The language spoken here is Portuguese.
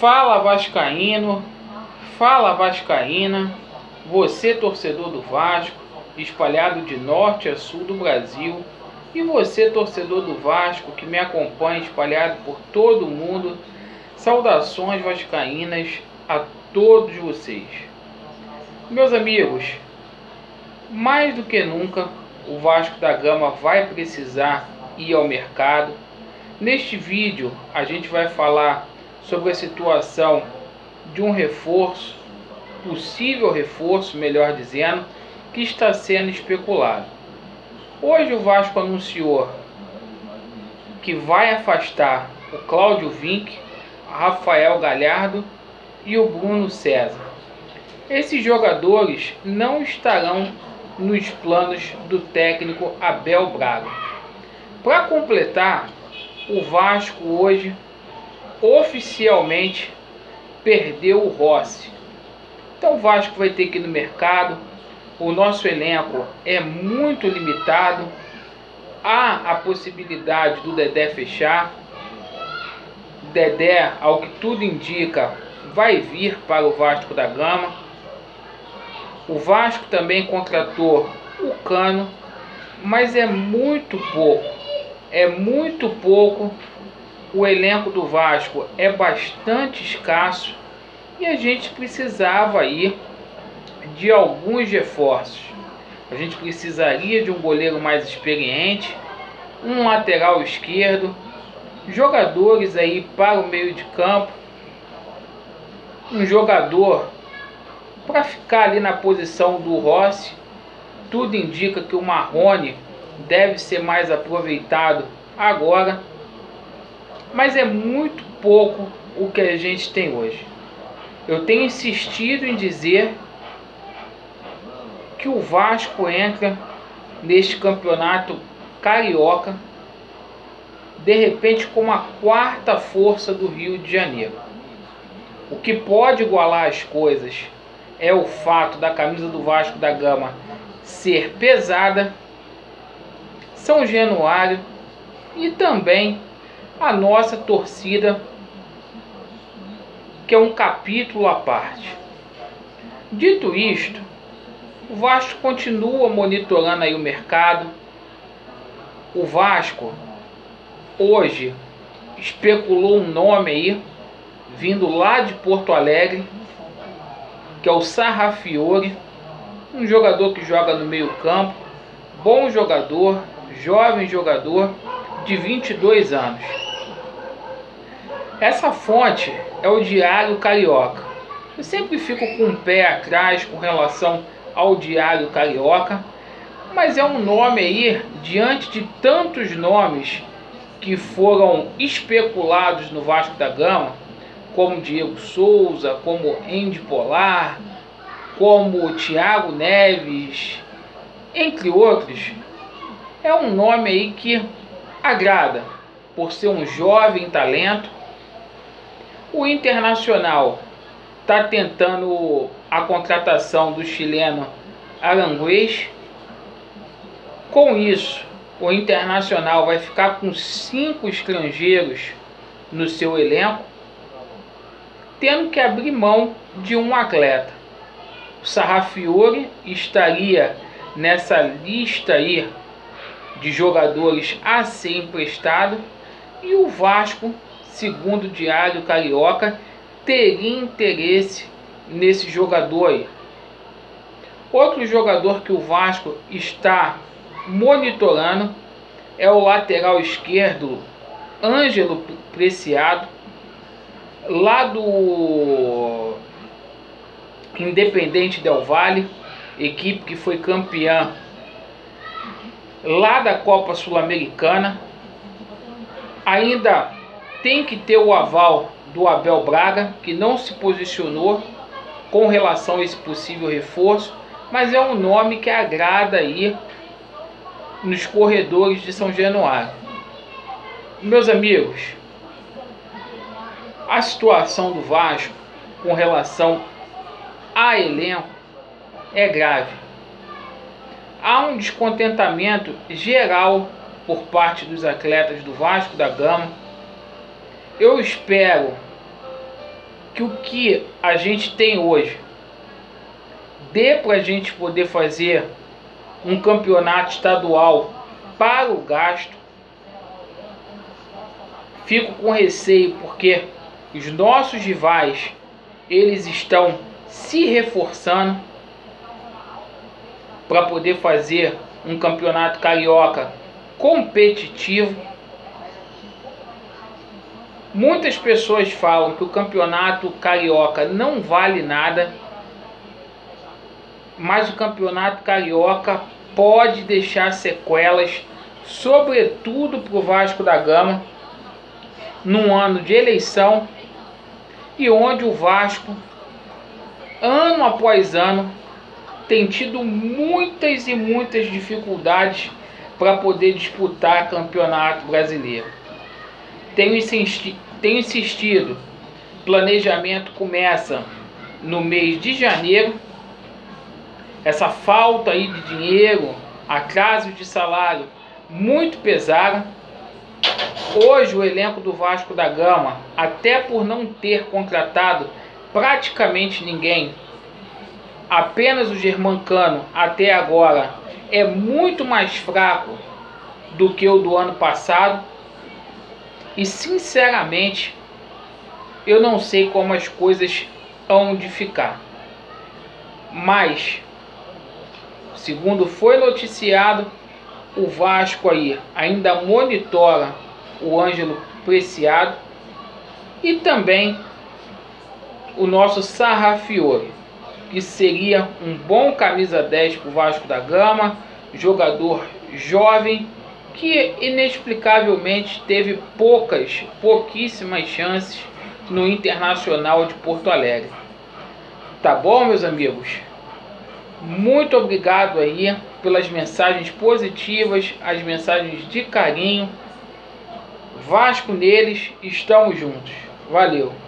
Fala vascaíno, fala vascaína, você torcedor do Vasco, espalhado de norte a sul do Brasil, e você torcedor do Vasco que me acompanha espalhado por todo o mundo, saudações vascaínas a todos vocês. Meus amigos, mais do que nunca o Vasco da Gama vai precisar ir ao mercado. Neste vídeo a gente vai falar sobre a situação de um reforço, possível reforço, melhor dizendo, que está sendo especulado. Hoje o Vasco anunciou que vai afastar o Cláudio Vinck, Rafael Galhardo e o Bruno César. Esses jogadores não estarão nos planos do técnico Abel Braga. Para completar, o Vasco hoje oficialmente perdeu o Rossi. Então o Vasco vai ter que ir no mercado. O nosso elenco é muito limitado. Há a possibilidade do Dedé fechar. Dedé, ao que tudo indica, vai vir para o Vasco da Gama. O Vasco também contratou o Cano, mas é muito pouco. O elenco do Vasco é bastante escasso e a gente precisava aí de alguns reforços. A gente precisaria de um goleiro mais experiente, um lateral esquerdo, jogadores aí para o meio de campo, um jogador para ficar ali na posição do Rossi. Tudo indica que o Marrone deve ser mais aproveitado agora, mas é muito pouco o que a gente tem hoje. Eu tenho insistido em dizer que o Vasco entra neste campeonato carioca de repente como a quarta força do Rio de Janeiro. O que pode igualar as coisas é o fato da camisa do Vasco da Gama ser pesada, São Januário e também a nossa torcida, que é um capítulo à parte. Dito isto, o Vasco continua monitorando aí o mercado. O Vasco hoje especulou um nome aí, vindo lá de Porto Alegre, que é o Sarrafiore, um jogador que joga no meio campo, bom jogador, jovem jogador, de 22 anos. Essa fonte é o Diário Carioca. Eu sempre fico com o pé atrás com relação ao Diário Carioca, mas é um nome aí, diante de tantos nomes que foram especulados no Vasco da Gama, como Diego Souza, como Andy Polar, como Thiago Neves, entre outros. É um nome aí que agrada, por ser um jovem talento. O Internacional está tentando a contratação do chileno Aranguez. Com isso, o Internacional vai ficar com 5 estrangeiros no seu elenco, tendo que abrir mão de um atleta. O Sarrafiore estaria nessa lista aí de jogadores a ser emprestado, e o Vasco, segundo o Diário Carioca, teria interesse nesse jogador aí. Outro jogador que o Vasco está monitorando é o lateral esquerdo Ângelo Preciado, lá do Independente Del Valle, equipe que foi campeã lá da Copa Sul-Americana. Ainda tem que ter o aval do Abel Braga, que não se posicionou com relação a esse possível reforço, mas é um nome que agrada aí nos corredores de São Januário. Meus amigos, a situação do Vasco com relação a elenco é grave. Há um descontentamento geral por parte dos atletas do Vasco da Gama. Eu espero que o que a gente tem hoje dê para a gente poder fazer um campeonato estadual para o gasto. Fico com receio porque os nossos rivais, eles estão se reforçando para poder fazer um campeonato carioca competitivo. Muitas pessoas falam que o campeonato carioca não vale nada, mas o campeonato carioca pode deixar sequelas, sobretudo para o Vasco da Gama, num ano de eleição e onde o Vasco, ano após ano, tem tido muitas e muitas dificuldades para poder disputar campeonato brasileiro. Tenho insistido, planejamento começa no mês de janeiro. Essa falta aí de dinheiro, atraso de salário muito pesaram. Hoje o elenco do Vasco da Gama, até por não ter contratado praticamente ninguém, apenas o Germancano até agora é muito mais fraco do que o do ano passado. E sinceramente, eu não sei como as coisas hão de ficar. Mas, segundo foi noticiado, o Vasco aí ainda monitora o Ângelo Preciado e também o nosso Sarrafiore, que seria um bom camisa 10 para o Vasco da Gama, jogador jovem que inexplicavelmente teve pouquíssimas chances no Internacional de Porto Alegre. Tá bom, meus amigos? Muito obrigado aí pelas mensagens positivas, as mensagens de carinho. Vasco neles, estamos juntos. Valeu!